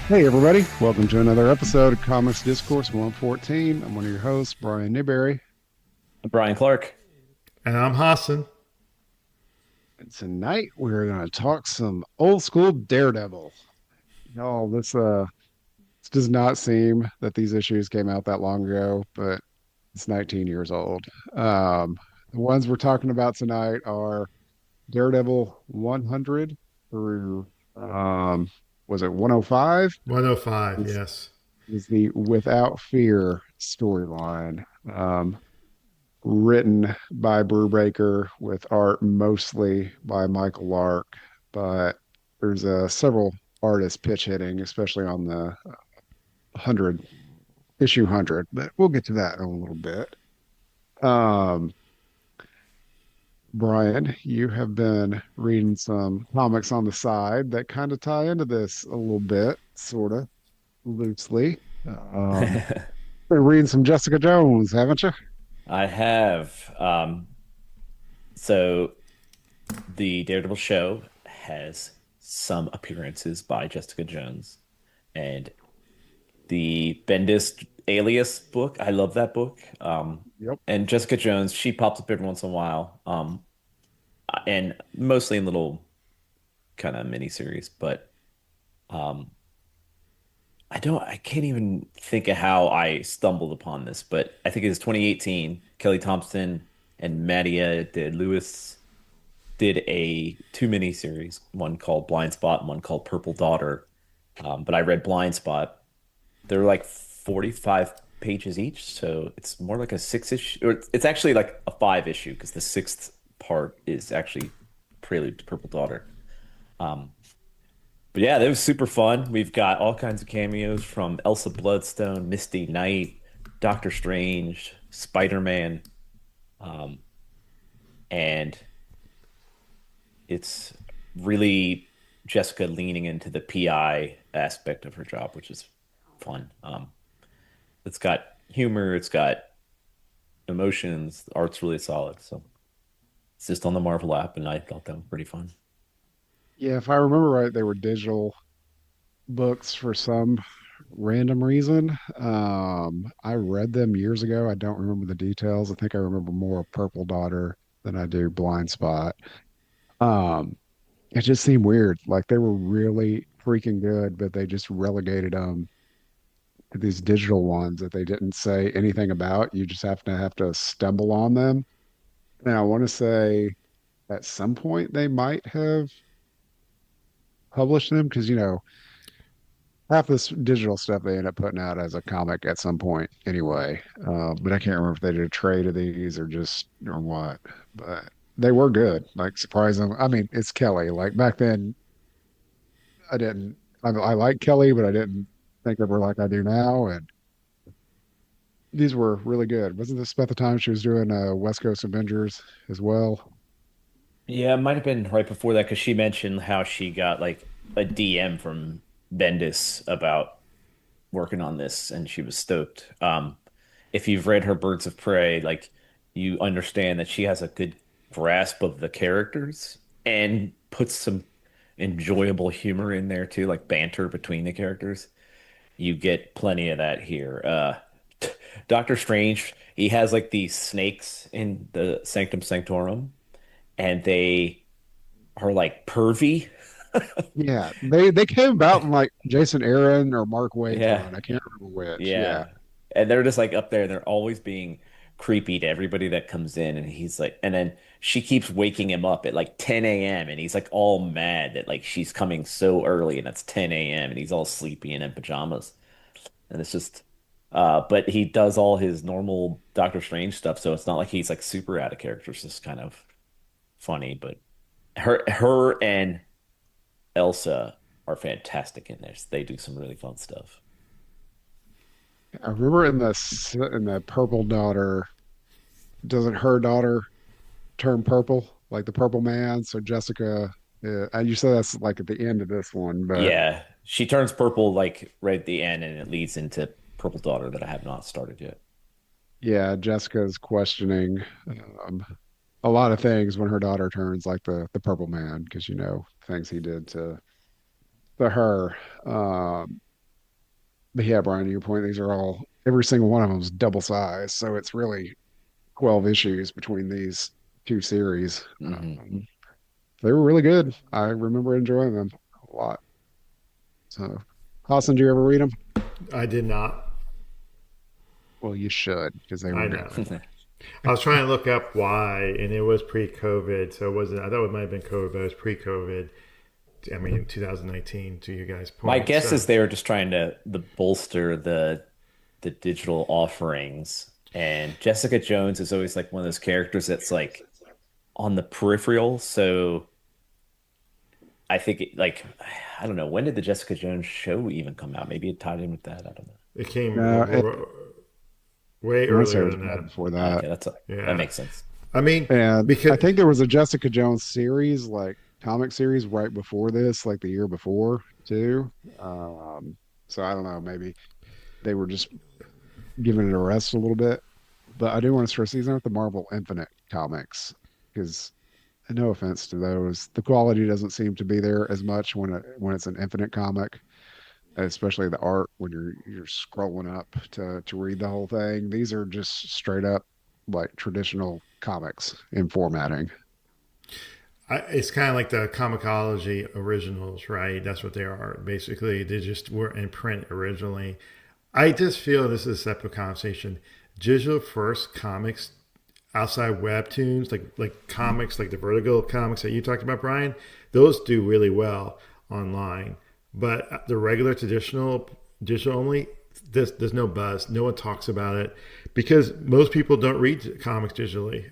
Hey, everybody. Welcome to another episode of Comics Discourse 114. I'm one of your hosts, Brian Newberry. Brian Clark. And I'm Hassan. And tonight we're going to talk some old school Daredevil. Y'all, this does not seem that these issues came out that long ago, but it's 19 years old. The ones we're talking about tonight are Daredevil 100 through, was it 105? 105, This yes. is the Without Fear storyline. Written by Brubaker with art mostly by Michael Lark, but there's several artists pitch hitting, especially on the 100 issue 100, but we'll get to that in a little bit. Um, Brian, you have been reading some comics on the side that kind of tie into this a little bit, sort of loosely. Um, been reading some Jessica Jones, haven't you? I have. So the Daredevil show has some appearances by Jessica Jones, and the Bendis Alias book. I love that book. Yep. And Jessica Jones, she pops up every once in a while. And mostly in little kind of miniseries, but um, I can't even think of how I stumbled upon this, but I think it was 2018. Kelly Thompson and Mattia did a two mini series, one called Blind Spot and one called Purple Daughter. But I read Blind Spot. They're like 45 pages each, so it's more like a six issue, or it's actually like a five issue because the sixth part is actually Prelude to Purple Daughter. Um, but yeah, that was super fun. We've got all kinds of cameos from Elsa Bloodstone, Misty Knight, Doctor Strange, Spider-Man, um, and it's really Jessica leaning into the PI aspect of her job, which is fun. It's got humor, it's got emotions, the art's really solid. So it's just on the Marvel app, and I thought that was pretty fun. Yeah, if I remember right, they were digital books for some random reason. I read them years ago. I don't remember the details. I think I remember more of Purple Daughter than I do Blind Spot. Um, it just seemed weird. Like they were really freaking good, but they just relegated them to these digital ones that they didn't say anything about. You just have to stumble on them. And I want to say at some point they might have published them because half this digital stuff they end up putting out as a comic at some point anyway. But I can't remember if they did a trade of these or what. But they were good, like surprising. I mean, it's Kelly. Like back then, I didn't. I like Kelly, but I didn't think of her like I do now. And these were really good. Wasn't this about the time she was doing West Coast Avengers as well? Yeah, it might have been right before that because she mentioned how she got like a DM from Bendis about working on this, and she was stoked. If you've read her Birds of Prey, like you understand that she has a good grasp of the characters and puts some enjoyable humor in there too, like banter between the characters. You get plenty of that here. Doctor Strange, he has like these snakes in the Sanctum Sanctorum, and they are like pervy. Yeah, they came about in like Jason Aaron or Mark Waid's Yeah, run. I can't remember which. Yeah. yeah. And they're just like up there, and they're always being creepy to everybody that comes in. And he's like, and then she keeps waking him up at like 10 a.m. and he's like all mad that like she's coming so early and it's 10 a.m. and he's all sleepy and in pajamas. And it's just, but he does all his normal Doctor Strange stuff, so it's not like he's like super out of character. It's just kind of funny. But her and Elsa are fantastic in this. They do some really fun stuff. I remember in the Purple Daughter, doesn't her daughter turn purple like the Purple Man? So Jessica, you said that's like at the end of this one, but Yeah, she turns purple like right at the end, and it leads into Purple Daughter that I have not started yet. yeah, Jessica's questioning um, a lot of things when her daughter turns like the Purple Man because things he did to her. But yeah, Brian, to your point, these are all every single one of them is double size, so it's really 12 issues between these two series. Hmm. They were really good. I remember enjoying them a lot. So, Austin, do you ever read them? I did not. Well, you should because they were I good. know. I was trying to look up why, and it was pre-COVID, so it wasn't. I thought it might have been COVID, but it was pre-COVID. I mean, 2019. To you guys' My point, guess so is they were just trying to bolster the digital offerings. And Jessica Jones is always like one of those characters that's like on the peripheral. So I think I don't know, when did the Jessica Jones show even come out? Maybe it tied in with that. I don't know. it came No, way I want to say it earlier was than well that. before that. Okay, that Yeah, makes sense. I mean, And I because think there was a Jessica Jones series, like comic series, right before this, like the year before too. Um, so I don't know, maybe they were just giving it a rest a little bit. But I do want to stress these aren't the Marvel Infinite comics because no offense to those, the quality doesn't seem to be there as much when it's an Infinite comic, especially the art when you're scrolling up to read the whole thing. These are just straight up like traditional comics in formatting. it's kind of like the Comicology originals, right? That's what they are. Basically, they just were in print originally. I just feel this is a separate conversation. Digital first comics outside webtoons, like comics, like the Vertigo comics that you talked about, Brian, those do really well online. But the regular traditional digital only, there's no buzz. No one talks about it because most people don't read comics digitally.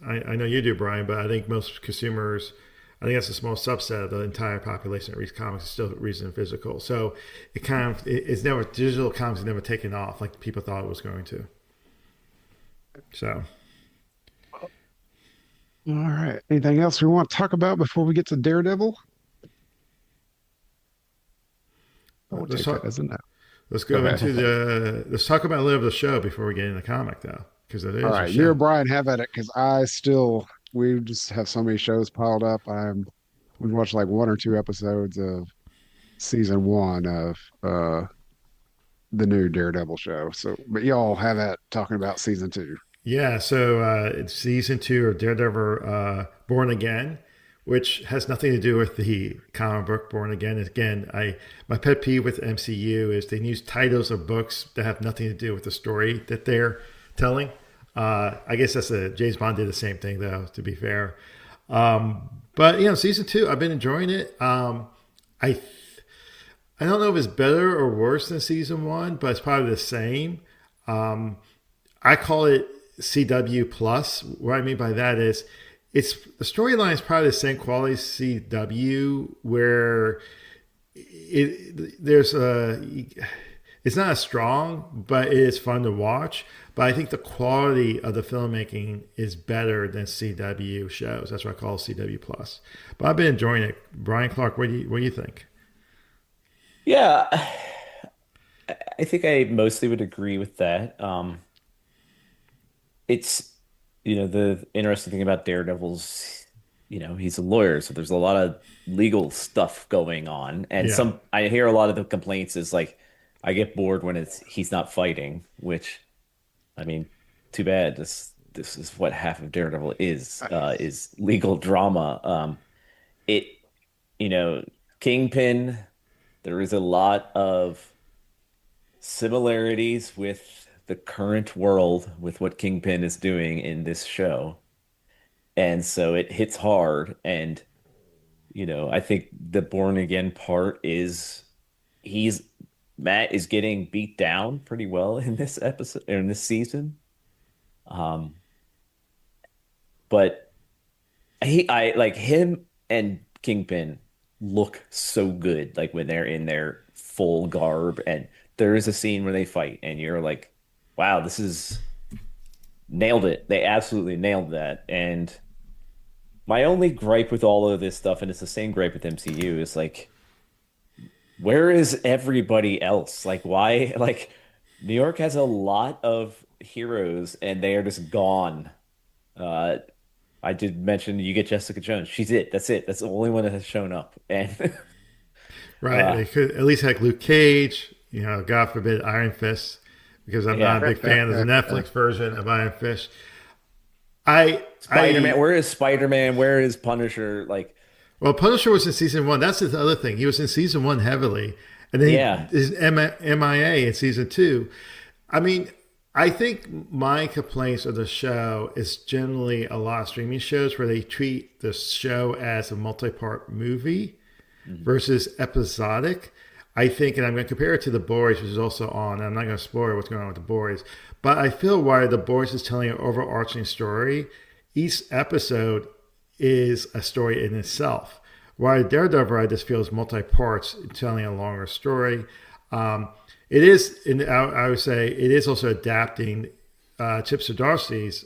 I know you do, Brian, but I think most consumers, I think that's a small subset of the entire population that reads comics still reads them physical. So it's never, digital comics has never taken off like people thought it was going to. So All right. Anything else we want to talk about before we get to Daredevil? I will let's take that talk. as a no. Let's Go go ahead. into the. Let's talk about a little of the show before we get into the comic, though, because it All is a right. You show. and Brian have at it because we just have so many shows piled up. We've watched like one or two episodes of season one of the new Daredevil show. So, but y'all have at talking about season two. Yeah, so it's season 2 of Daredevil Born Again, which has nothing to do with the comic book Born Again. Again, I my pet peeve with MCU is they use titles of books that have nothing to do with the story that they're telling. I guess that's a James Bond did the same thing though. To be fair, but season 2, I've been enjoying it. I I don't know if it's better or worse than season 1, but it's probably the same. I call it CW plus. What I mean by that is it's the storyline is probably the same quality as CW, where there's a it's not as strong, but it is fun to watch. But I think the quality of the filmmaking is better than CW shows. That's what I call CW plus. But I've been enjoying it. Brian Clark, what do you think? Yeah, I think I mostly would agree with that. It's, the interesting thing about Daredevil's, he's a lawyer, so there's a lot of legal stuff going on. And Yeah. I hear a lot of the complaints is like, I get bored when he's not fighting, which, I mean, too bad. This is what half of Daredevil is legal drama. It, you know, Kingpin, there is a lot of similarities with the current world with what Kingpin is doing in this show. And so it hits hard. And, I think the born again part is he's Matt is getting beat down pretty well in this episode or in this season. Um, but I like him and Kingpin look so good, like when they're in their full garb, and there is a scene where they fight, and you're like, wow, this is nailed it. They absolutely nailed that. And my only gripe with all of this stuff, and it's the same gripe with MCU, is like, where is everybody else? Like, why? Like, New York has a lot of heroes, and they are just gone. Uh, I did mention you get Jessica Jones. She's it. That's it. That's the only one that has shown up. And Right. uh They could at least have Luke Cage, God forbid, Iron Fist, because I'm not a Yeah. big fan of the Netflix version of Iron Fist. I Spider-Man, I where is Spider-Man? Where is Punisher? Like, Well, Punisher was in season one. That's the other thing. He was in season one heavily, and then yeah. he is MIA in season two. I mean, I think my complaints of the show is generally a lot of streaming shows where they treat the show as a multi-part movie Mhm. versus episodic. I think, and I'm going to compare it to The Boys, which is also on. And I'm not going to spoil what's going on with The Boys, but I feel while The Boys is telling an overarching story, each episode is a story in itself. While Daredevil, I just feel is multi-parts, telling a longer story. It is, and I would say, it is also adapting Chip Zdarsky's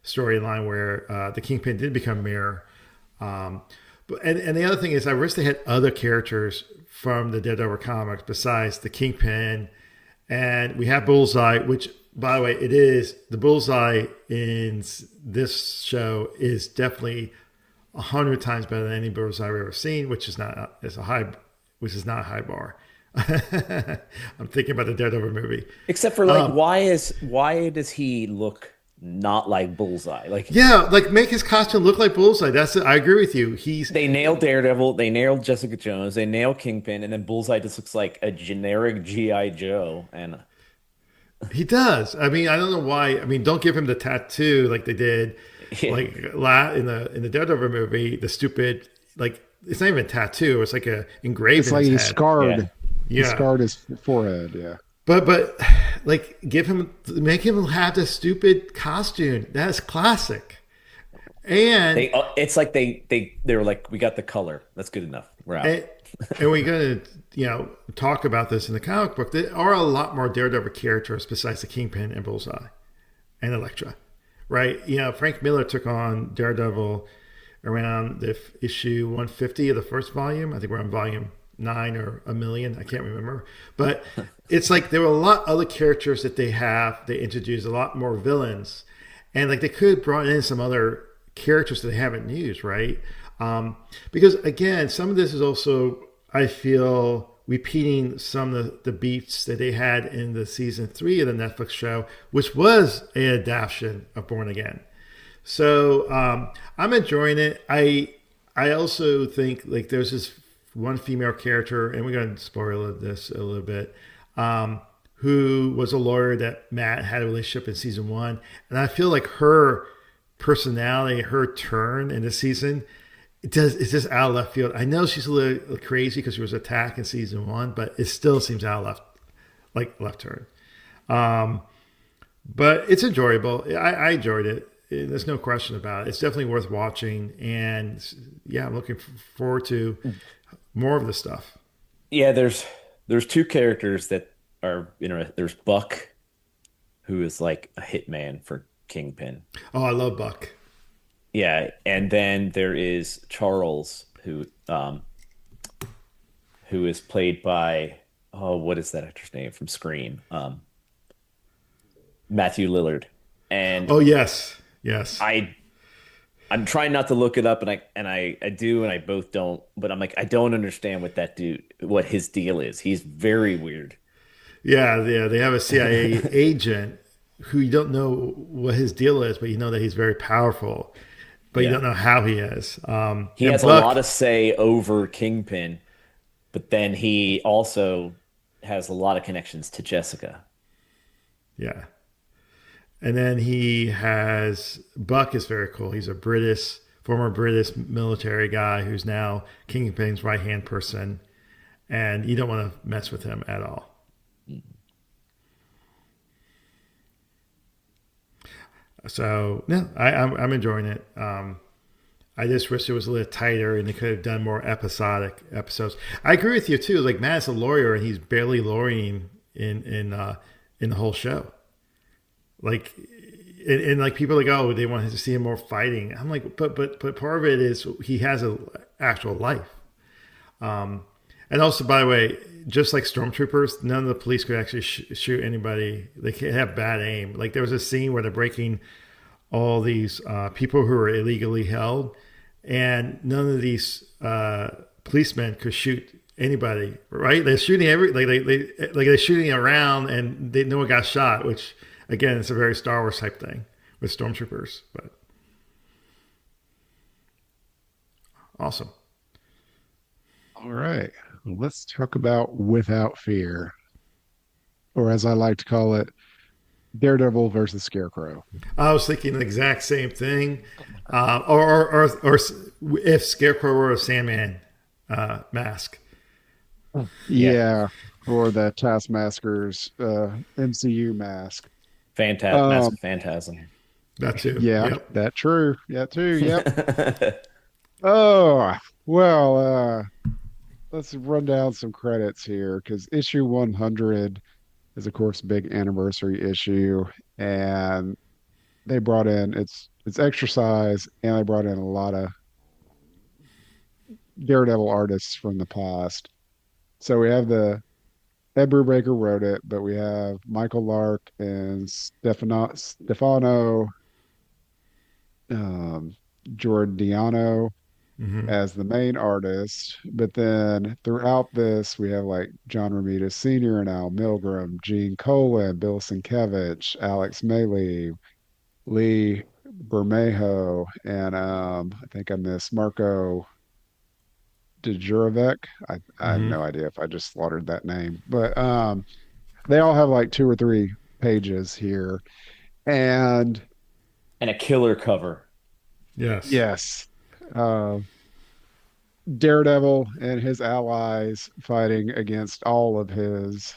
storyline where the Kingpin did become mayor. And the other thing is, I wish they had other characters from the Daredevil comics besides the Kingpin, and we have Bullseye, which, by the way, it is the Bullseye in this show is definitely 100 times better than any Bullseye I've ever seen, which is not a high bar. I'm thinking about the Daredevil movie. Except for like, why does he look not like Bullseye? Like, Yeah, like make his costume look like Bullseye. That's it. I agree with you. they nailed Daredevil, they nailed Jessica Jones, they nailed Kingpin, and then Bullseye just looks like a generic GI Joe. And He does. I mean, I don't know why. I mean, don't give him the tattoo like they did, like in the Daredevil movie. The stupid, like, it's not even a tattoo. It's like a engraved It's in like his he's head. scarred. He Yeah, scarred his forehead. Yeah. but like make him have the stupid costume. That's classic. And it's like they were like, we got the color, that's good enough, we're out. and we're gonna talk about this in the comic book. There are a lot more Daredevil characters besides the Kingpin and Bullseye and Elektra, right? Frank Miller took on Daredevil around the issue 150 of the first volume. I think we're on volume 9 or a million. I can't remember. But it's like there were a lot of other characters that they introduced, a lot more villains. And like they could have brought in some other characters that they haven't used, right? Because again, some of this is also, I feel, repeating some of the beats that they had in the season 3 of the Netflix show, which was an adaptation of Born Again. So I'm enjoying it. I also think like there's this one female character, and we're going to spoil this a little bit, who was a lawyer that Matt had a relationship in season 1, and I feel like her personality, her turn in the season, it's just out of left field. I know she's a little crazy because she was attacked in season 1, but it still seems out of left turn. But it's enjoyable. I enjoyed it. There's no question about it. It's definitely worth watching, and yeah, I'm looking forward to more of the stuff. Yeah, there's two characters that are interesting. There's Buck, who is like a hitman for Kingpin. Oh, I love Buck. Yeah, and then there is Charles, who is played by, oh, what is that actor's name from Scream? Matthew Lillard. And Oh yes, yes. I'm trying not to look it up, and I do, and I both don't. But I'm like, I don't understand what his deal is. He's very weird. Yeah. They have a CIA agent who you don't know what his deal is, but you know that he's very powerful, but you Yeah. don't know how he is. He And has Buck, a lot of say over Kingpin, but then he also has a lot of connections to Jessica. yeah. And then Buck is very cool. He's a former British military guy who's now Kingpin's right hand person, and you don't want to mess with him at all. So no, I'm enjoying it. I just wish it was a little tighter and they could have done more episodic episodes. I agree with you too. Like Matt's a lawyer and he's barely lawyering in the whole show. Like, and like people are like, oh, they want to see him more fighting. I'm like, but part of it is he has an actual life. And also, by the way, just like stormtroopers, none of the police could actually shoot anybody. They can't have bad aim. Like there was a scene where they're breaking all these people who are illegally held, and none of these policemen could shoot anybody, right? They're shooting they're shooting around and no one got shot, which again it's a very Star Wars type thing with stormtroopers. But awesome. All right. Well, let's talk about Without Fear, or as I like to call it, Daredevil versus Scarecrow. I was thinking the exact same thing. Or if Scarecrow were a Sandman mask. Yeah, Yeah, or the Taskmaster's MCU mask. Mask Um, of Phantasm. That too. yeah, Yep. that true. Yeah, too. Yep. Oh, well, let's run down some credits here because issue 100 is, of course, a big anniversary issue, and they brought in it's exercise, and they brought in a lot of Daredevil artists from the past. So we have the Ed Brubaker wrote it, but we have Michael Lark and Stefano um, Giordano Hmm. as the main artist. But then throughout this, we have like John Romita Sr. and Al Milgrom, Gene Colan, Bill Sienkiewicz, Alex Maley, Lee Bermejo, and I think I missed Marco Djurevec. I have no Hmm. idea if I just slaughtered that name, but they all have like two or three pages here. And And a killer cover. Yes. yes, uh, Daredevil and his allies fighting against all of his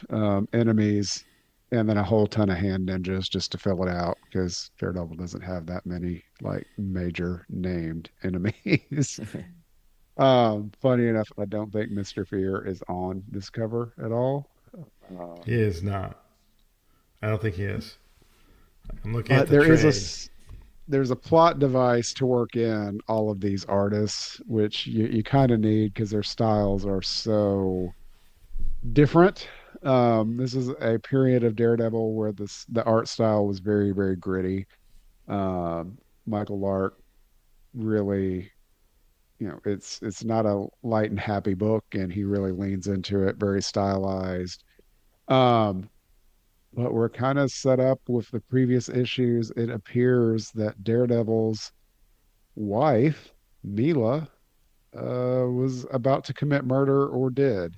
enemies, and then a whole ton of hand ninjas just to fill it out because Daredevil doesn't have that many like major named enemies. Funny enough, I don't think Mr. Fear is on this cover at all. He Um, is not. I don't think he is. I'm looking at but the trade. there's a plot device to work in all of these artists, which you kind of need because their styles are so different. This is a period of Daredevil where the art style was very, very gritty. Michael Lark really, it's not a light and happy book, and he really leans into it, very stylized. Um, but we're kind of set up with the previous issues. It appears that Daredevil's wife, Mila, was about to commit murder or did,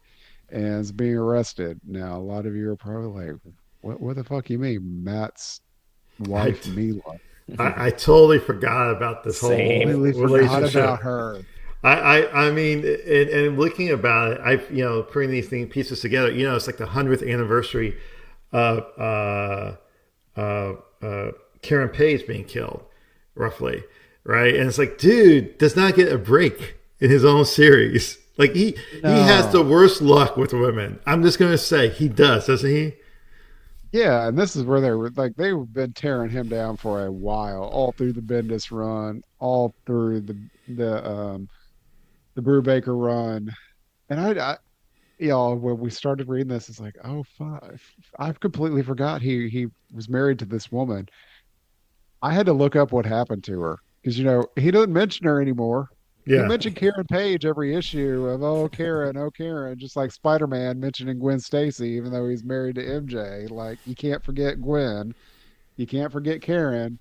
and is being arrested. Now, a lot of you are probably like, what the fuck you mean? Matt's I, wife, Mila. I totally forgot about this Same. whole Completely forgot about relationship. her. I mean, and looking about it, putting these pieces together. It's like the 100th anniversary of Karen Page being killed, roughly, right? And it's like, dude does not get a break in his own series. Like he has the No. worst luck with women. I'm just gonna say he does, doesn't he? Yeah, and this is where they were like they've been tearing him down for a while, all through the Bendis run, all through the Brubaker run. And when we started reading this, it's like, oh fuck, I've completely forgot he was married to this woman. I had to look up what happened to her because he doesn't mention her anymore. He Yeah. mentioned Karen Page every issue of oh Karen, just like Spider-Man mentioning Gwen Stacy, even though he's married to MJ. Like you can't forget Gwen, you can't forget Karen,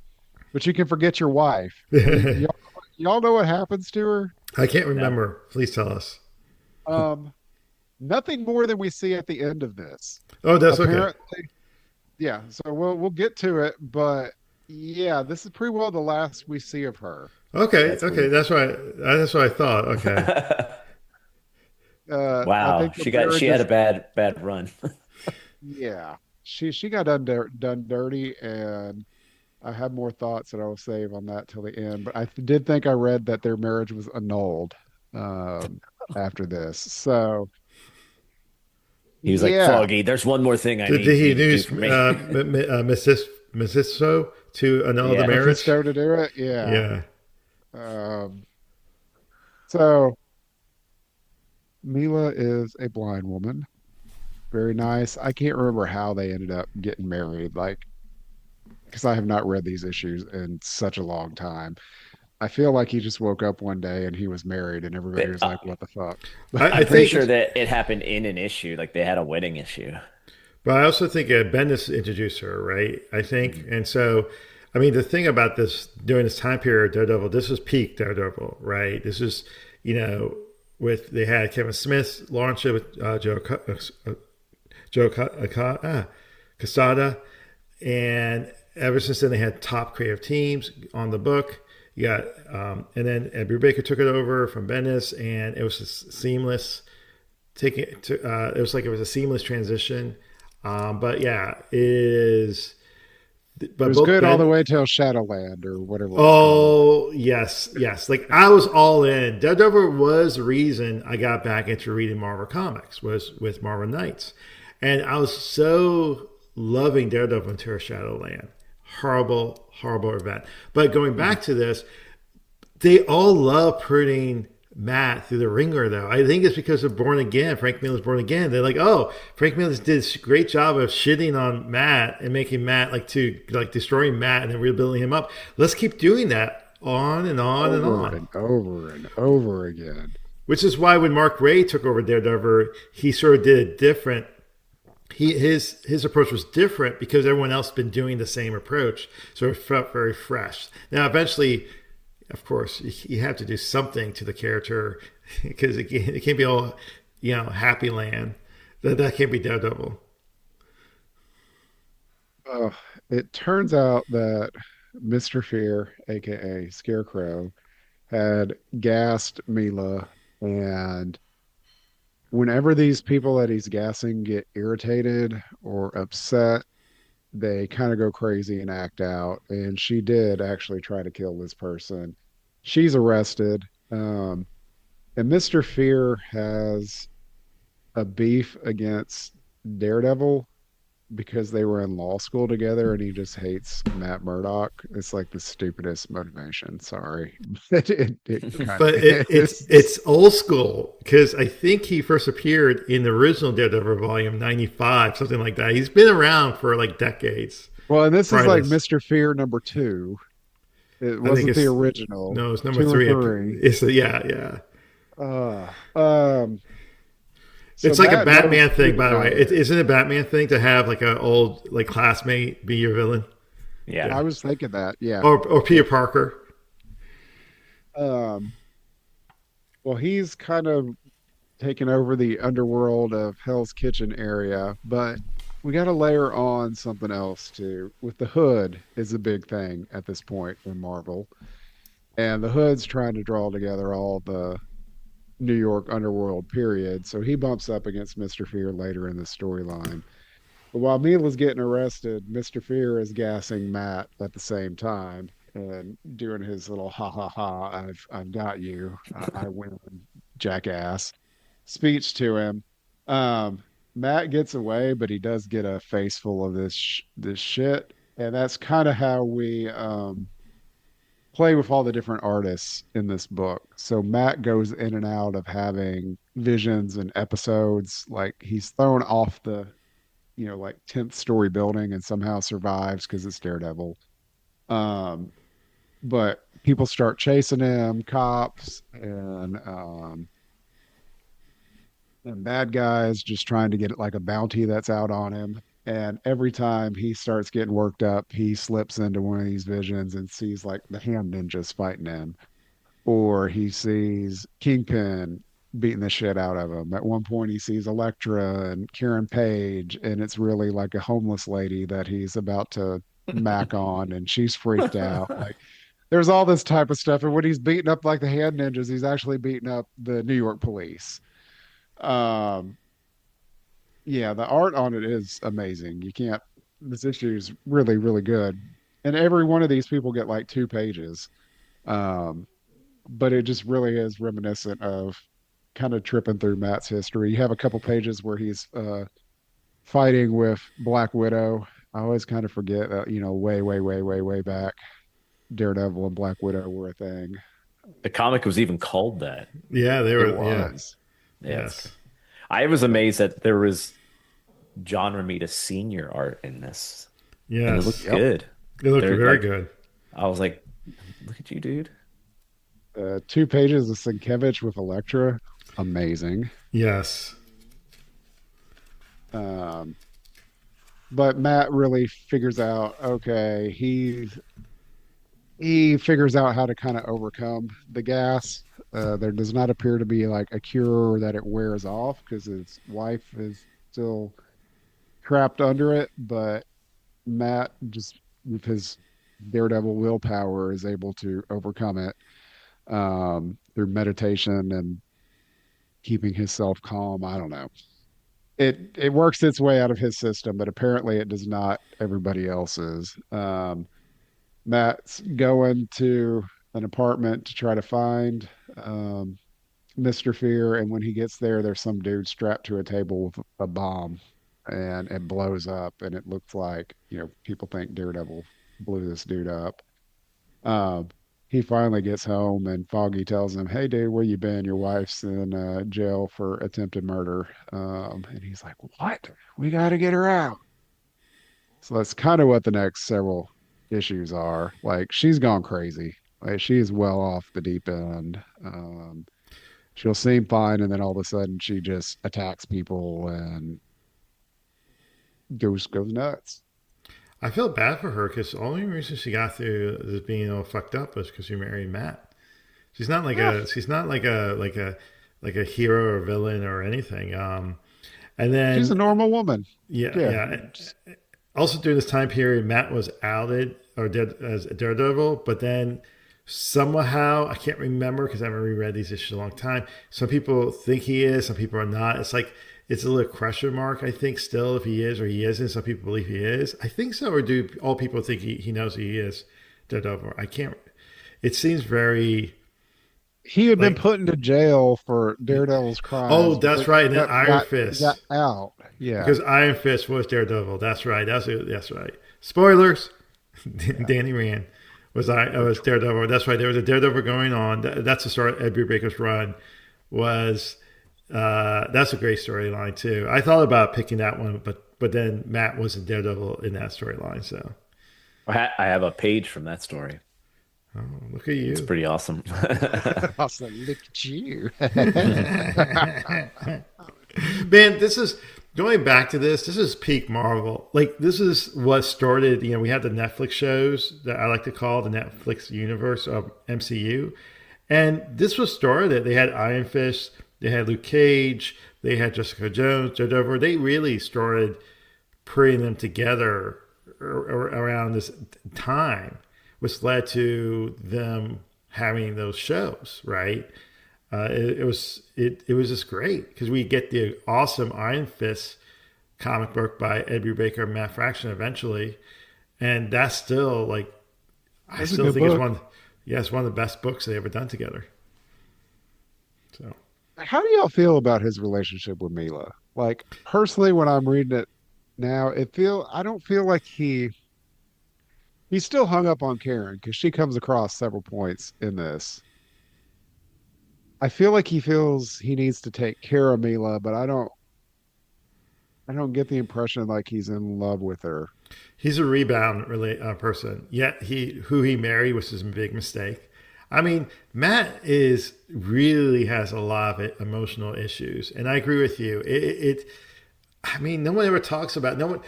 but you can forget your wife. Y'all know what happens to her? I can't No. remember. Please tell us. Um, Nothing more than we see at the end of this. Oh, that's okay. Apparently, yeah. So we'll get to it, but yeah, this is pretty well the last we see of her. Okay, That's okay, weird. that's what I thought. Okay, I Wow, think the she marriage had a is bad run. yeah. She got done dirty, and I have more thoughts that I will save on that till the end. But did think I read that their marriage was annulled um, after this. So He was like, yeah, Foggy, there's one more thing I did need he you to do use for me. Mrs. to annul the Yeah. marriage? Mephisto to do it. Yeah. Yeah. Um, so Mila is a blind woman. Very nice. I can't remember how they ended up getting married, like because I have not read these issues in such a long time. I feel like he just woke up one day and he was married, and everybody But, was like, "What the fuck?" I I'm pretty think, sure that it happened in an issue, like they had a wedding issue. but I also think Bendis introduced her, right? I think, Mhm. and so, I mean, the thing about this during this time period, Daredevil, this was peak Daredevil, right? This is, you know, with they had Kevin Smith launch it with Joe Casada, and ever since then they had top creative teams on the book. You got, and then Ed Brubaker took it over from Bendis, and it was seamless. Taking it to, it was like it was a seamless transition. But yeah, it is. It But was both good all the Ben. way till Shadowland or whatever it was called. Oh yes, yes. Like I was all in. Daredevil was the reason I got back into reading Marvel comics was with Marvel Knights, and I was so loving Daredevil until Shadowland. Horrible, horrible event. But going back to this, they all love putting Matt through the ringer, though. I think it's because of Born Again. Frank Miller's Born Again. They're like, oh, Frank Miller did a great job of shitting on Matt and making Matt like destroying Matt and then rebuilding him up. Let's keep doing that on and on and Over on. and over and over again. Which is why when Mark Ray took over Daredevil, he sort of did it different. His approach was different because everyone else had been doing the same approach, so it felt very fresh. Now, eventually, of course, you have to do something to the character because it can't be all, happy land. That can't be Daredevil. Uh, it turns out that Mr. Fear, aka Scarecrow, had gassed Mila, and whenever these people that he's gassing get irritated or upset, they kind of go crazy and act out. And she did actually try to kill this person. She's arrested. And Mr. Fear has a beef against Daredevil because they were in law school together and he just hates Matt Murdock. It's like the stupidest motivation. Sorry. It kind But of it's is. it's old school because I think he first appeared in the original Daredevil volume '95, something like that. He's been around for like decades Well, and this is prior to like this. Mr. Fear number two. It I think wasn't the it's original, no, it's number two and three. three. It's yeah, yeah. Uh, um, so It's like a Matt knows Batman who thing, the by the guy way. Isn't it a Batman thing to have like an old like classmate be your villain? Yeah. I Yeah, was thinking that, yeah. or Peter Yep. Parker. Um, well, he's kind of taken over the underworld of Hell's Kitchen area, but we got to layer on something else too. With the Hood is a big thing at this point in Marvel, and the Hood's trying to draw together all the New York underworld period. So he bumps up against Mr. Fear later in the storyline. But while Mila's getting arrested, Mr. Fear is gassing Matt at the same time and doing his little ha ha ha, I've got you. I win, jackass speech to him. Um, Matt gets away, but he does get a face full of this shit. And that's kind of how we play with all the different artists in this book. So Matt goes in and out of having visions and episodes. Like he's thrown off the, like 10th story building and somehow survives because it's Daredevil. Um, but people start chasing him, cops and bad guys just trying to get like a bounty that's out on him. And every time he starts getting worked up, he slips into one of these visions and sees like the hand ninjas fighting him, or he sees Kingpin beating the shit out of him. At one point, he sees Elektra and Karen Page, and it's really like a homeless lady that he's about to mac on, and she's freaked out. Like, there's all this type of stuff. And when he's beating up like the hand ninjas, he's actually beating up the New York police. Um, yeah, the art on it is amazing. You can't, this issue is really, really good. And every one of these people get like 2 pages. Um, but it just really is reminiscent of kind of tripping through Matt's history. You have a couple pages where he's fighting with Black Widow. I always kind of forget that, way, way, way, way, way back, Daredevil and Black Widow were a thing. The comic was even called that. Yeah, they It were. Yeah, was. Yeah, yes, I was amazed that there was John Romita Senior art in this, and it looked yes. Yep. good. They looked They're very like, good. I was like, look at you, dude. 2 pages of Sienkiewicz with Elektra, amazing. Yes. Um, but Matt really figures out, okay, he figures out how to kind of overcome the gas. There does not appear to be like a cure that it wears off because his wife is still trapped under it, but Matt just with his daredevil willpower is able to overcome it through meditation and keeping himself calm. I don't know. It works its way out of his system, but apparently it does not everybody else's. Matt's going to an apartment to try to find um, Mr. Fear, and when he gets there, there's some dude strapped to a table with a bomb, and it blows up, and it looks like people think Daredevil blew this dude up. Um, he finally gets home, and Foggy tells him, "Hey, dude, where you been? Your wife's in jail for attempted murder." And he's like, "What? We got to get her out." So that's kind of what the next several issues are. Like she's gone crazy. Like she is well off the deep end. She'll seem fine, and then all of a sudden she just attacks people and goes nuts. I feel bad for her because the only reason she got through this being all fucked up was because she married Matt. Yeah, She's not like a hero or villain or anything. And she's a then normal woman. yeah, Yeah, yeah. Also during this time period, Matt was outed or dead as a Daredevil, but then somehow I can't remember because I haven't reread these issues in a long time. Some people think he is, some people are not. It's like it's a little question mark. I think still if he is or he isn't. Some people believe he is. I think so, or do all people think he knows he is Daredevil? I can't. It seems very he had been like put into jail for Daredevil's oh, crimes, but that's then right. And then got Iron got got Fist out. Yeah, because Iron Fist was Daredevil. That's right. That's right. Spoilers. yeah. Danny Rand was Daredevil. That's right. There was a Daredevil going on. That's the start. Ed Brubaker's run was. That's a great storyline too. I thought about picking that one, but then Matt wasn't Daredevil in that storyline. So I have a page from that story. oh, look at It's you. pretty awesome. Also, look at you. Man, this is going back to this. This is peak Marvel. Like this is what started. We had the Netflix shows that I like to call the Netflix universe of MCU, and this was started. They had Iron Fist, they had Luke Cage, they had Jessica Jones, Daredevil. They really started putting them together around this time, which led to them having those shows, right? It was just great because we get the awesome Iron Fist comic book by Ed Brubaker and Matt Fraction eventually, and that's still like I That's a still good think it's book. one. Yeah, it's one of the best books they ever done together. So How do y'all feel about his relationship with Mila? Like personally, when I'm reading it now, I don't feel like he's still hung up on Karen because she comes across several points in this. I feel like he feels he needs to take care of Mila, but I don't get the impression like he's in love with her. he's a rebound really person. Yet who he married was his big mistake. I mean, Matt is really has a lot of emotional issues, and I agree with you. I mean, no one ever talks about no one.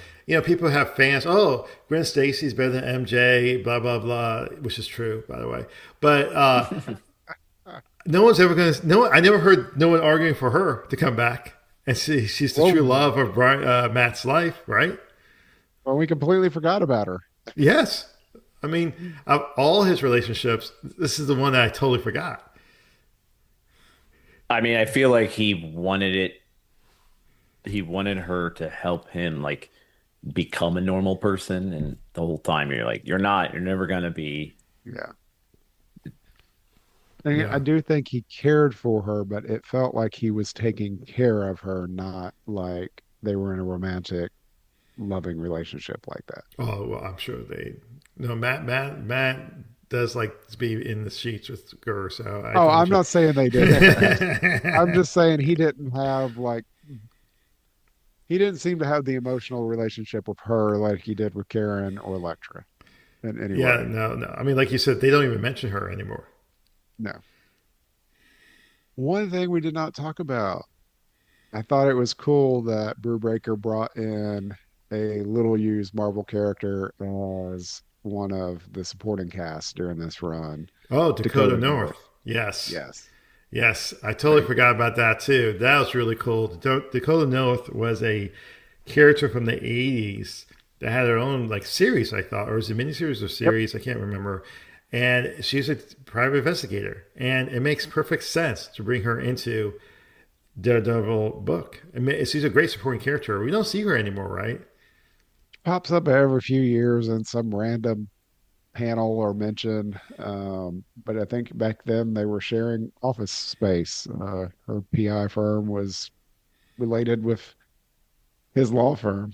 People have fans. Oh, Gwen Stacy's better than MJ. Blah blah blah, which is true, by the way. But no one's ever going to. No, I never heard no one arguing for her to come back and see she's the true Well, love of Matt's life, right? well, we completely forgot about her. Yes. I mean, of all his relationships, this is the one that I totally forgot. I mean, I feel like he wanted her to help him like become a normal person, and the whole time you're like, you're never gonna be. Yeah. And I Yeah. do think he cared for her, but it felt like he was taking care of her, not like they were in a romantic, loving relationship like that. Oh well, I'm sure they. No, Matt does like to be in the sheets with her, so I Oh, think I'm I'm sure. not saying they did. I'm just saying he didn't seem to have the emotional relationship with her like he did with Karen or Electra in any Yeah, way. no, no. I mean, like you said, they don't even mention her anymore. No. One thing we did not talk about. I thought it was cool that Brubaker brought in a little used Marvel character as one of the supporting cast during this run. Oh, Dakota Dakota North. North. Yes. Yes. Yes. I totally Very forgot cool. about that too. That was really cool. Dakota North was a character from the 80s that had her own like series, I thought, or was it a miniseries or Yep. series? I can't remember. And she's a private investigator. And it makes perfect sense to bring her into Daredevil book. I mean, she's a great supporting character. We don't see her anymore, right? Pops up every few years in some random panel or mention. But I think back then they were sharing office space. Her PI firm was related with his law firm.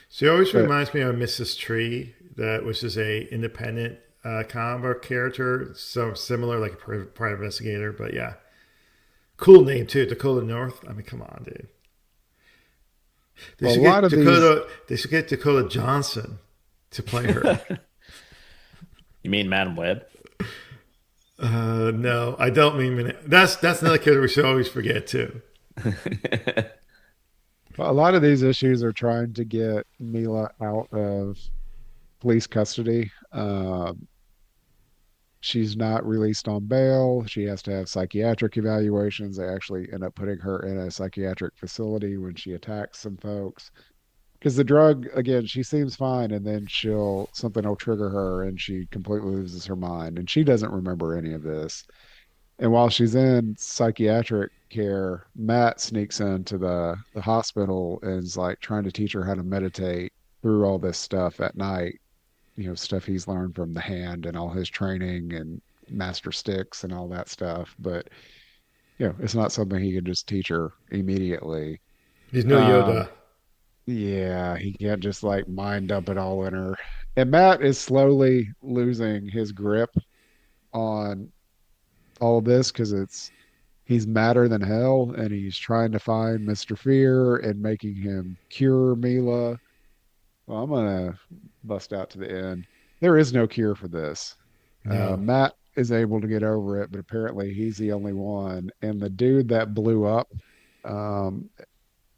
She always But reminds me of Mrs. Tree, that which is a independent comic book character, so similar, like a private investigator. But yeah, cool name too, Dakota North. I mean, come on, dude. They a should lot get of these, Dakota. They should get Dakota Johnson to play her. You mean Madam Web? No, I don't mean that's another character we should always forget too. a lot of these issues are trying to get Mila out of police custody. She's not released on bail. She has to have psychiatric evaluations. They actually end up putting her in a psychiatric facility when she attacks some folks. Because the drug, again, she seems fine, and then something will trigger her, and she completely loses her mind, and she doesn't remember any of this. And while she's in psychiatric care, Matt sneaks into the hospital and is like trying to teach her how to meditate through all this stuff at night, stuff he's learned from the hand and all his training and master sticks and all that stuff. But, it's not something he can just teach her immediately. He's no Um, Yoda. yeah, he can't just like mind dump it all in her. And Matt is slowly losing his grip on all of this because he's madder than hell and he's trying to find Mr. Fear and making him cure Mila. Well, I'm gonna bust out to the end. There is no cure for this. No. Matt is able to get over it, but apparently he's the only one. And the dude that blew up um,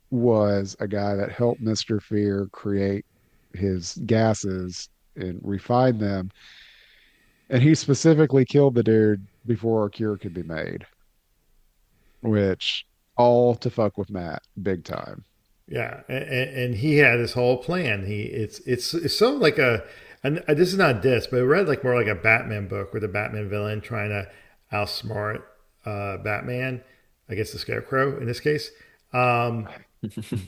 was a guy that helped Mr. Fear create his gases and refine them. And he specifically killed the dude before a cure could be made, which all to fuck with Matt big time. Yeah, and he had his whole plan. It's so like and this is not this, but it read like more like a Batman book where the Batman villain trying to outsmart Batman. I guess the Scarecrow in this case. Um,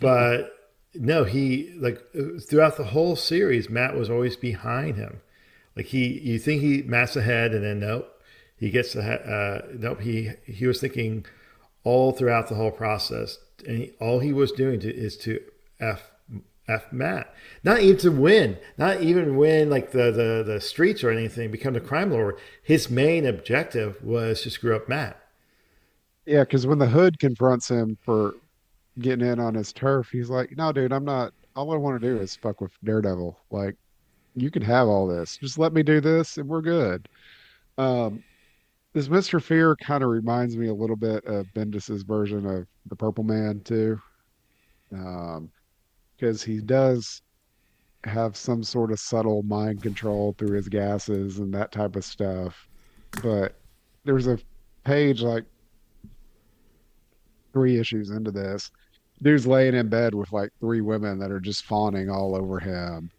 but no, he like throughout the whole series, Matt was always behind him. Like you think Matt's ahead, and then nope, he gets ahead. Nope, he was thinking all throughout the whole process, and all he was doing is to f f Matt, not even to win, not even win like the streets or anything, become the crime lord. His main objective was to screw up Matt. Yeah, because when the Hood confronts him for getting in on his turf, he's like, "No, dude, I'm not. All I want to do is fuck with Daredevil. Like, you can have all this. Just let me do this, and we're good." Um, this Mr. Fear kind of reminds me a little bit of Bendis's version of the Purple Man too, um, because he does have some sort of subtle mind control through his gases and that type of stuff. But there's a page like 3 issues into this. Dude's laying in bed with like 3 women that are just fawning all over him.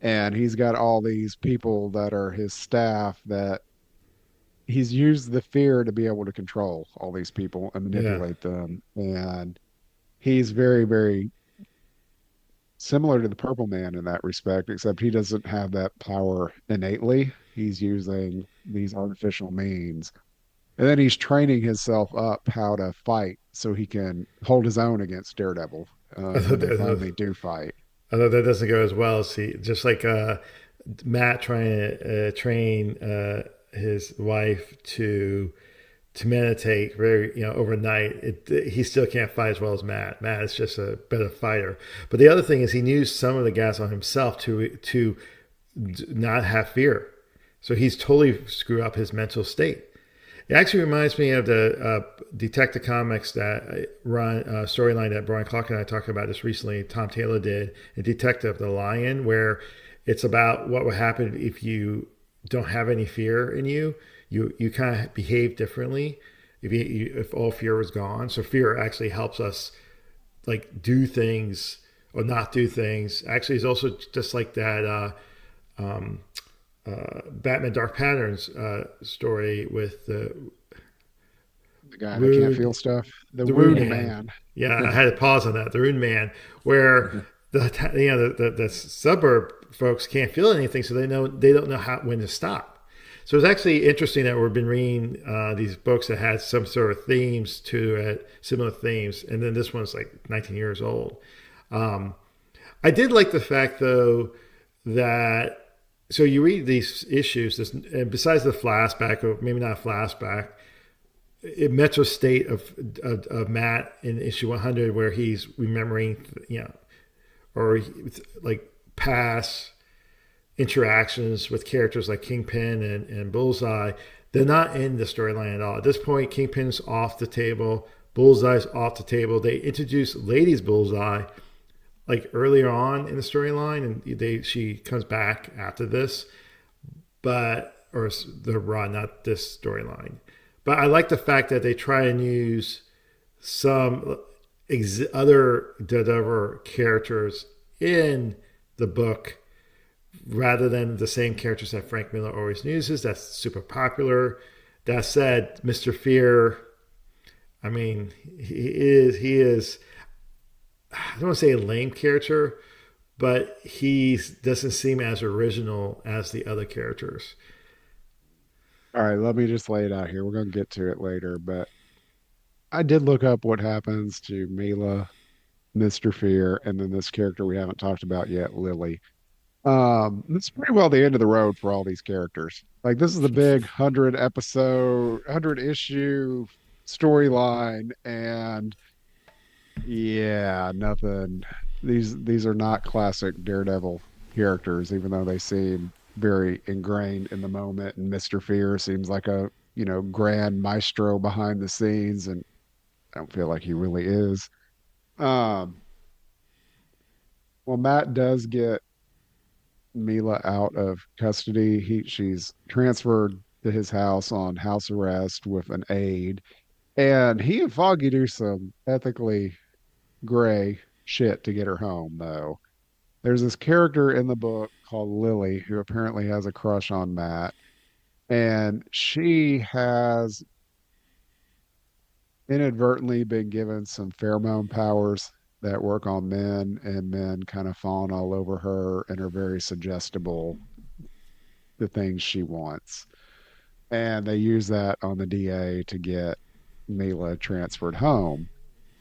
And he's got all these people that are his staff that he's used the fear to be able to control all these people and Yeah, manipulate them. And he's very, very similar to the Purple Man in that respect, except he doesn't have that power innately. He's using these artificial means. And then he's training himself up how to fight so he can hold his own against Daredevil although when they that, finally do fight. although that doesn't go as well as he just like Matt trying to train his wife to meditate very overnight. He still can't fight as well as Matt. Matt is just a better fighter. But the other thing is he used some of the gas on himself to not have fear. So he's totally screwed up his mental state. It actually reminds me of the Detective Comics that run storyline that Brian Clark and I talked about this recently. Tom Taylor did a Detective the Lion, where it's about what would happen if you don't have any fear in you. You kind of behave differently if all fear was gone. So fear actually helps us like do things or not do things. Actually, it's also just like that Batman Dark Patterns story with the The guy that can't Wound, feel stuff, the the Wound wound Man. man. Yeah, I had to pause on that. The Wound Man, where the suburb folks can't feel anything, so they don't know how when to stop. So it's actually interesting that we've been reading these books that had some sort of themes to it, similar themes, and then this one's like 19 years old. Um, I did like the fact though that so you read these issues, this, and besides the flashback, or maybe not a flashback, it mental state of Matt in issue 100 where he's remembering, or like past interactions with characters like Kingpin and Bullseye. They're not in the storyline at all. At this point, Kingpin's off the table, Bullseye's off the table. They introduce Ladies Bullseye like earlier on in the storyline, and she comes back after this, but or the run, not this storyline. But I like the fact that they try and use some other Daredevil characters in the book rather than the same characters that Frank Miller always uses. That's super popular. That said, Mr. Fear, I mean, he is I don't want to say a lame character, but he doesn't seem as original as the other characters. All right, let me just lay it out here. We're going to get to it later, but I did look up what happens to Mila, Mr. Fear, and then this character we haven't talked about yet, Lily. It's pretty well the end of the road for all these characters. Like this is the big 100 episode, 100 issue storyline, and yeah, nothing. These are not classic Daredevil characters, even though they seem very ingrained in the moment. And Mr. Fear seems like a, grand maestro behind the scenes, and I don't feel like he really is. Um, well, Matt does get Mila out of custody. She's transferred to his house on house arrest with an aide, and he and Foggy do some ethically gray shit to get her home, though. There's this character in the book called Lily who apparently has a crush on Matt, and she has inadvertently been given some pheromone powers that work on men, and men kind of fawn all over her and are very suggestible, the things she wants. And they use that on the DA to get Mila transferred home.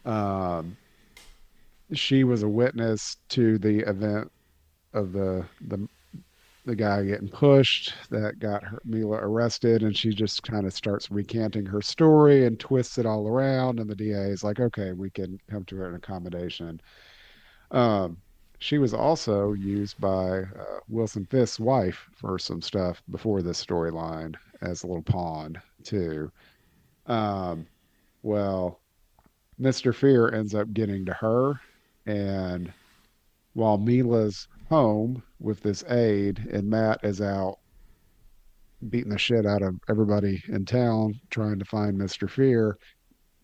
Um, she was a witness to the event of the guy getting pushed that got Mila arrested, and she just kind of starts recanting her story and twists it all around. And the DA is like, "Okay, we can come to an accommodation." Um, she was also used by Wilson Fisk's wife for some stuff before this storyline as a little pawn too. Um, well, Mr. Fear ends up getting to her, and while Mila's home with this aide and Matt is out beating the shit out of everybody in town trying to find Mr. Fear,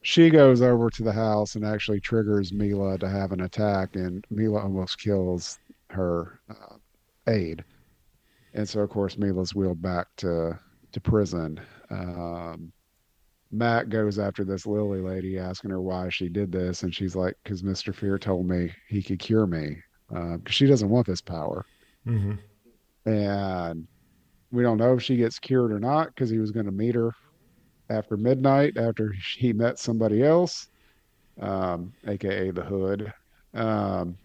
she goes over to the house and actually triggers Mila to have an attack, and Mila almost kills her aide. And so, of course, Mila's wheeled back to prison. Um, Matt goes after this Lily lady, asking her why she did this, and she's like, "Because Mr. Fear told me he could cure me, because she doesn't want this power." Mm-hmm. And we don't know if she gets cured or not because he was going to meet her after midnight after he met somebody else, aka the Hood. Um,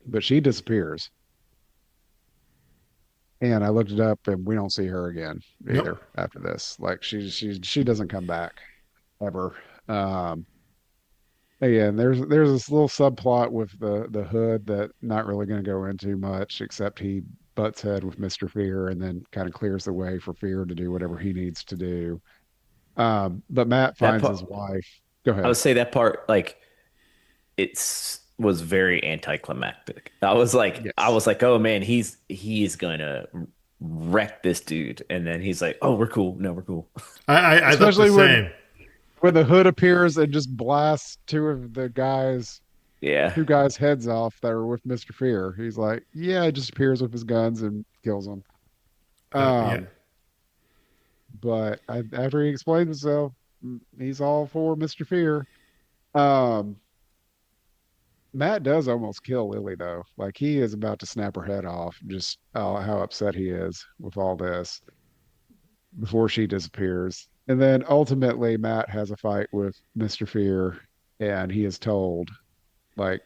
but she disappears, and I looked it up, and we don't see her again Nope. either after this. Like she doesn't come back ever. Um, yeah, and there's this little subplot with the Hood that not really going to go into much, except he butts head with Mr. Fear and then kind of clears the way for Fear to do whatever he needs to do. But Matt That finds part, his wife. Go I ahead. would say that part, like it's was very anticlimactic. I Yes. was like, oh man, he's gonna wreck this dude, and then he's like, oh, we're cool. No, we're cool. I thought the Especially same. when the hood appears and just blasts two of the guys, Yeah, two guys' heads off that were with Mr. Fear. He's like, yeah, it just appears with his guns and kills them. Yeah. Um, after he explains himself, he's all for Mr. Fear. Um, Matt does almost kill Lily though. Like he is about to snap her head off, just how upset he is with all this before she disappears. And then ultimately Matt has a fight with Mr. Fear and he is told like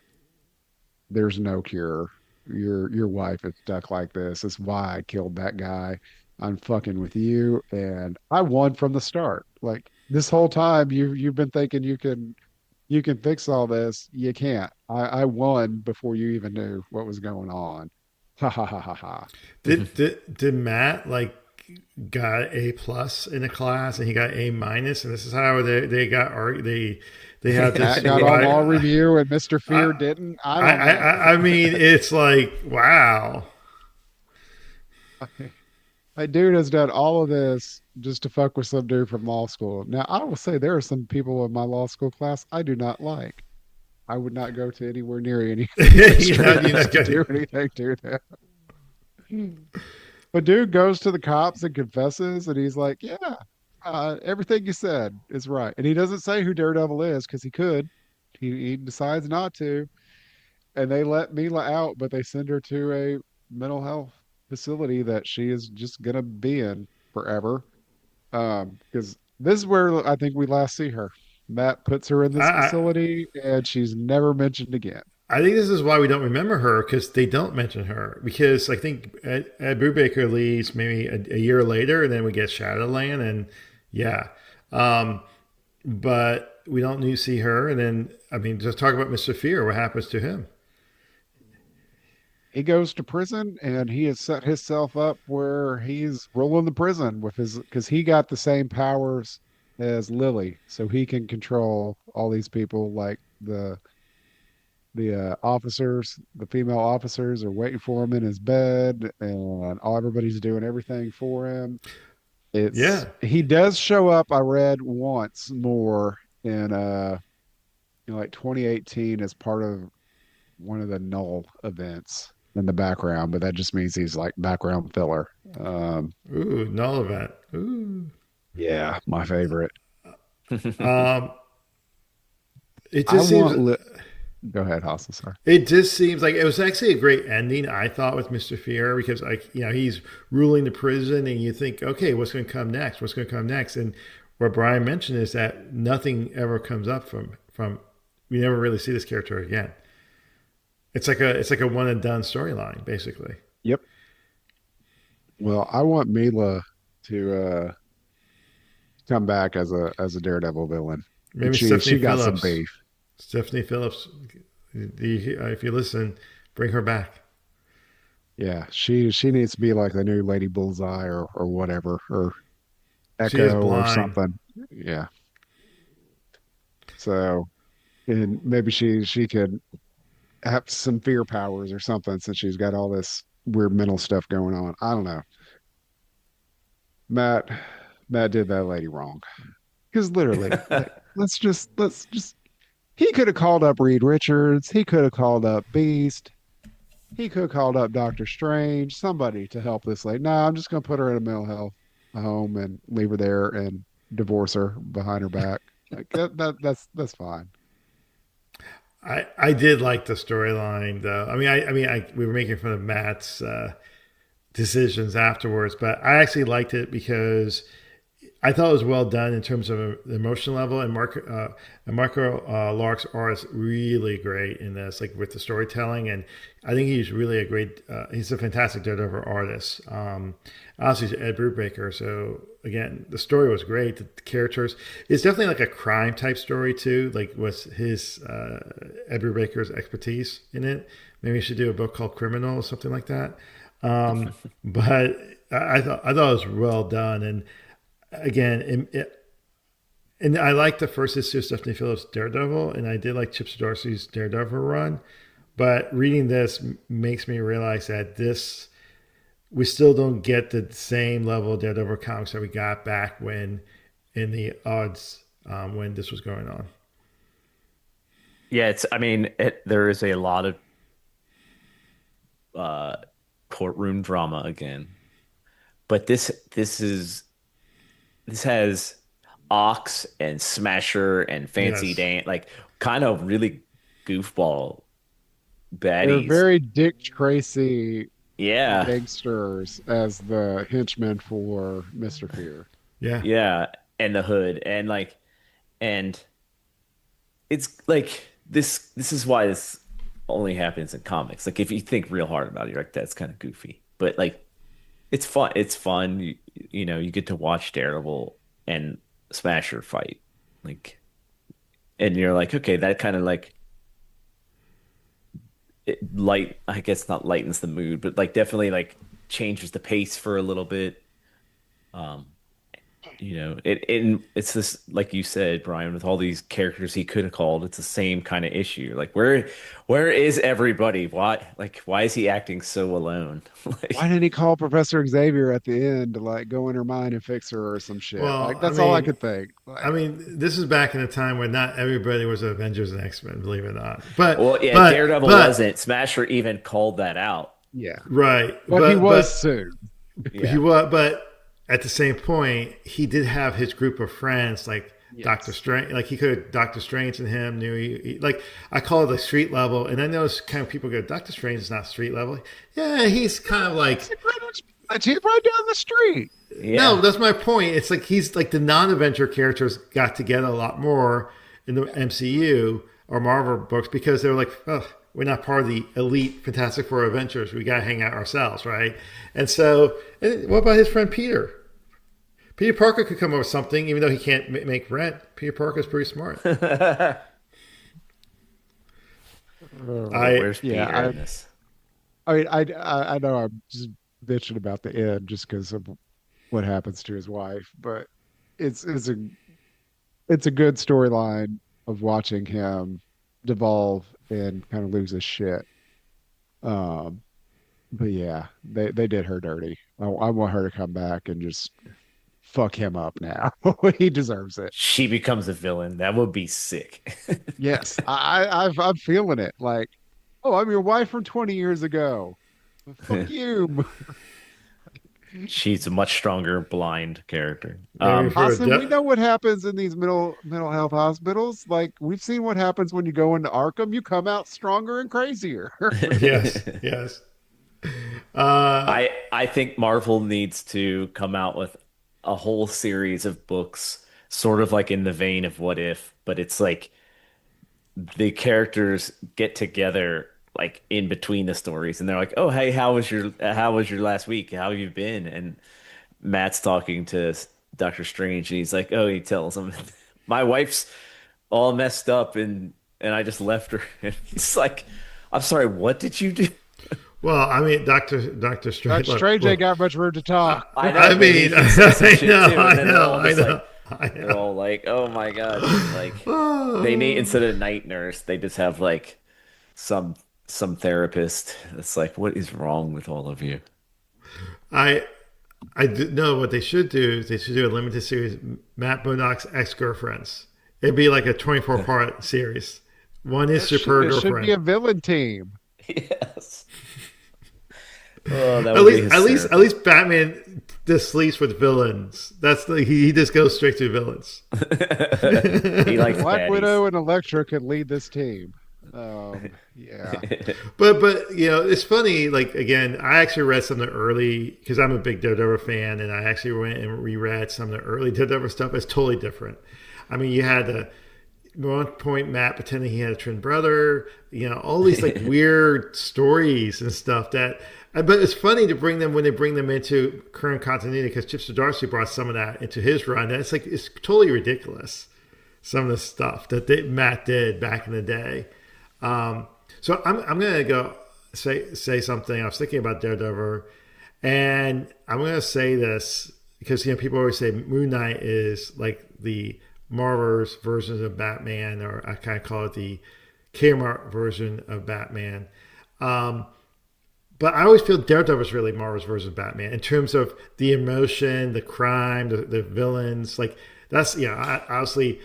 there's no cure. Your wife is stuck like this. That's why I killed that guy. I'm fucking with you and I won from the start. Like this whole time you've been thinking you can fix all this. You can't. I won before you even knew what was going on. Ha ha ha ha ha. Did Matt like got A plus in a class and he got A minus, and this is how they had this Matt got on law why review and Mr. I Fear didn't. I don't know. I mean it's like wow. My dude has done all of this just to fuck with some dude from law school. Now, I will say there are some people in my law school class I do not like. I would not go to anywhere near any You're administrators not to good. do anything to them. But dude goes to the cops and confesses, and he's like, "Yeah, everything you said is right." And he doesn't say who Daredevil is because he could. He decides not to, and they let Mila out, but they send her to a mental health facility that she is just gonna be in forever. Because this is where I think we last see her. Matt puts her in this I facility, and she's never mentioned again. I think this is why we don't remember her because they don't mention her. Because I think Ed Brubaker leaves maybe a year later, and then we get Shadowland, and yeah, um, but we don't need to see her. And then I mean, just talk about Mr. Fear. What happens to him? He goes to prison, and he has set himself up where he's ruling the prison with his because he got the same powers as Lily, so he can control all these people. Like the officers, the female officers, are waiting for him in his bed, and all everybody's doing everything for him. It's Yeah, he does show up. I read once more in like 2018 as part of one of the Null events in the background, but that just means he's like background filler. Um, ooh, null event. Ooh, yeah, my favorite. um, it I just seems. want. Go ahead, Hostel. Sorry. It just seems like it was actually a great ending, I thought, with Mr. Fear because, like, you know, he's ruling the prison, and you think, okay, what's going to come next? What's going to come next? And what Brian mentioned is that nothing ever comes up from. We never really see this character again. It's like a one and done storyline, basically. Yep. Well, I want Mila to come back as a Daredevil villain, and Maybe Stephanie she got some Phillips. beef. Stephanie Phillips, if you listen, bring her back. Yeah, she needs to be like the new Lady Bullseye or whatever, or She is Echo or blind. something. Yeah. So and maybe she could have some fear powers or something since she's got all this weird mental stuff going on. I don't know. Matt Matt did that lady wrong. Because literally, like, let's just he could have called up Reed Richards, he could have called up Beast, he could have called up Doctor Strange, somebody to help this lady. No, I'm just gonna put her in a mental health home and leave her there and divorce her behind her back. Like that's fine. I did like the storyline though. We were making fun of Matt's decisions afterwards, but I actually liked it because I thought it was well done in terms of the emotional level, and Marco Lark's art is really great in this, like with the storytelling, and I think he's really a great. He's a fantastic Daredevil artist. Obviously, he's Ed Brubaker, so again, the story was great. The characters, it's definitely like a crime type story too, like with his Ed Brubaker's expertise in it. Maybe you should do a book called Criminal or something like that. But I thought it was well done, and again, and I like the first issue of Stephanie Phillips' Daredevil, and I did like Chip Zdarsky's Daredevil run. But reading this makes me realize that this we still don't get the same level of Daredevil comics that we got back when in the odds when this was going on. Yeah, it's. I mean, there is a lot of uh, courtroom drama again, but this has Ox and Smasher and Fancy Yes. Dan, like kind of really goofball They're baddies. very Dick Tracy Yeah, gangsters as the henchmen for Mr. Fear. Yeah. yeah, and the Hood, and and it's like this is why this only happens in comics. Like if you think real hard about it, you're like that's kind of goofy, but like it's fun. It's fun. You know, you get to watch Daredevil and Smasher fight, like, and you're like, okay, that kind of like light. I guess not lightens the mood, but like definitely like changes the pace for a little bit. Um, you know, it's this like you said, Brian, with all these characters he could have called, it's the same kind of issue. Like where is everybody? Why is he acting so alone? Why Like, didn't he call Professor Xavier at the end to like go in her mind and fix her or some shit? Well, Like that's all I could think. Like this is back in a time when not everybody was Avengers and X Men, believe it or not. well, yeah, Daredevil wasn't. Smasher even called that out. yeah. right, But he was but soon. he Yeah. was, but at the same point, he did have his group of friends like Doctor Yes. Strange. Like he could, Doctor Strange and him knew like I call it the street level. And I know kind of people go, Doctor Strange is not street level. Yeah, he's kind of like He's right down the street. no, Yeah. that's my point. It's like he's like the non-adventure characters got together a lot more in the MCU or Marvel books because they were like, oh, we're not part of the elite Fantastic Four adventures. We got to hang out ourselves, right? And so, and what about his friend Peter? Peter Parker could come up with something, even though he can't make rent. Peter Parker's pretty smart. I Where's Yeah, Peter in this? I mean, I know I'm just bitching about the end just because of what happens to his wife, but it's it's a it's a good storyline of watching him devolve and kind of lose his shit. Um, but yeah, they did her dirty. I want her to come back and just fuck him up now. He deserves it. She becomes a villain. That would be sick. Yes, I'm feeling it. Like, oh, I'm your wife from 20 years ago. Fuck you. She's a much stronger blind character. maybe for a Austin, we know what happens in these mental health hospitals. Like we've seen what happens when you go into Arkham. You come out stronger and crazier. yes, yes. Uh, I think Marvel needs to come out with a whole series of books, sort of like in the vein of What If, but it's like the characters get together like in between the stories, and they're like, "Oh, hey, how was your last week? How have you been?" And Matt's talking to Doctor Strange, and he's like, "Oh," he tells him, "My wife's all messed up, and I just left her." And he's like, "I'm sorry, what did you do?" well, I mean, Doctor Strange. Dr. Strange ain't got much room to talk. I know, I but mean, he says some I shit know, too, I and then they're know, all I just know, like I they're know. all like, "Oh my God!" Like they need Oh. instead of night nurse, they just have like some some therapist. It's like, what is wrong with all of you? I I know what they should do. Is they should do a limited series, Matt Murdock's ex girlfriends. It'd be like a 24-part series. One is her It should be girlfriend. a villain team. Yes. Oh, that would be At hysterical. least Batman just sleeps with villains. That's the he just goes straight to villains. He likes Black baddies. Widow and Elektra could lead this team. Yeah. But you know, it's funny. Like again, I actually read some of the early because I'm a big Daredevil fan, and I actually went and reread some of the early Daredevil stuff. It's totally different. I mean, you had the at one point Matt pretending he had a twin brother. You know, all these like weird stories and stuff that. But it's funny to bring them when they bring them into current continuity because Chip Zdarsky brought some of that into his run. And it's like it's totally ridiculous. Some of the stuff that Matt did back in the day. So I'm gonna go say something. I was thinking about Daredevil, and I'm gonna say this because you know people always say Moon Knight is like the Marvel's versions of Batman, or I kind of call it the Kmart version of Batman. Um, but I always feel Daredevil is really Marvel's version of Batman in terms of the emotion, the crime, the villains. Like that's obviously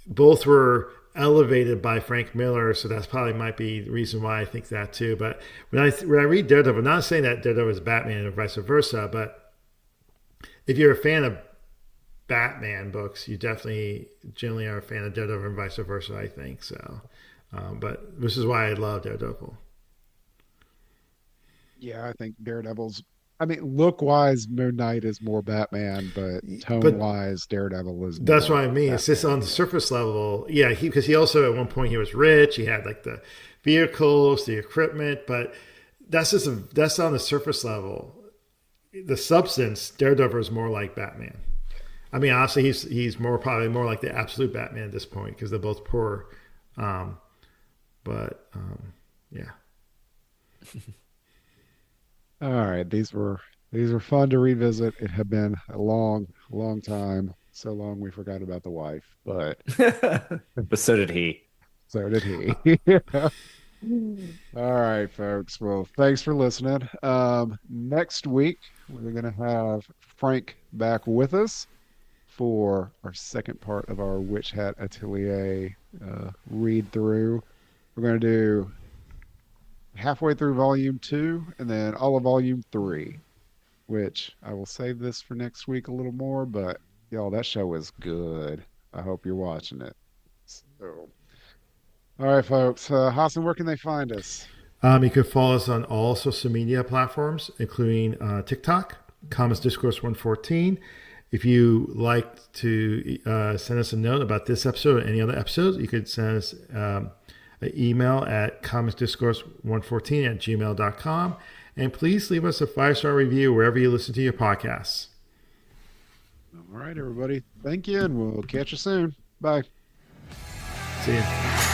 both were elevated by Frank Miller, so that's probably might be the reason why I think that too. But when I read Daredevil, I'm not saying that Daredevil is Batman or vice versa, but if you're a fan of Batman books, you definitely generally are a fan of Daredevil and vice versa, I think so. But this is why I love Daredevil. Yeah, I think Daredevil's. I mean, look wise, Moon Knight is more Batman, but tone But wise, Daredevil is that's what more I mean. It's just Batman. on the Yeah. surface level. Yeah, because he also at one point he was rich. He had like the vehicles, the equipment, but that's on the surface level. The substance, Daredevil is more like Batman. I mean, honestly, he's more probably more like the absolute Batman at this point because they're both poor. Um, but yeah, All right, these were fun to revisit. It had been a long time, so long we forgot about the wife, but But so did he. so did he. All right, folks. Well, thanks for listening. Next week we're gonna have Frank back with us for our second part of our Witch Hat Atelier read through. We're going to do halfway through volume two and then all of volume three, which I will save this for next week a little more, but y'all, that show is good. I hope you're watching it. So, all right, folks. Hassan, where can they find us? you can follow us on all social media platforms, including TikTok, Comics Discourse 114. If you like to send us a note about this episode or any other episodes, you could send us an email at comicsdiscourse114@gmail.com. And please leave us a 5-star review wherever you listen to your podcasts. All right, everybody. Thank you, and we'll catch you soon. Bye. See you.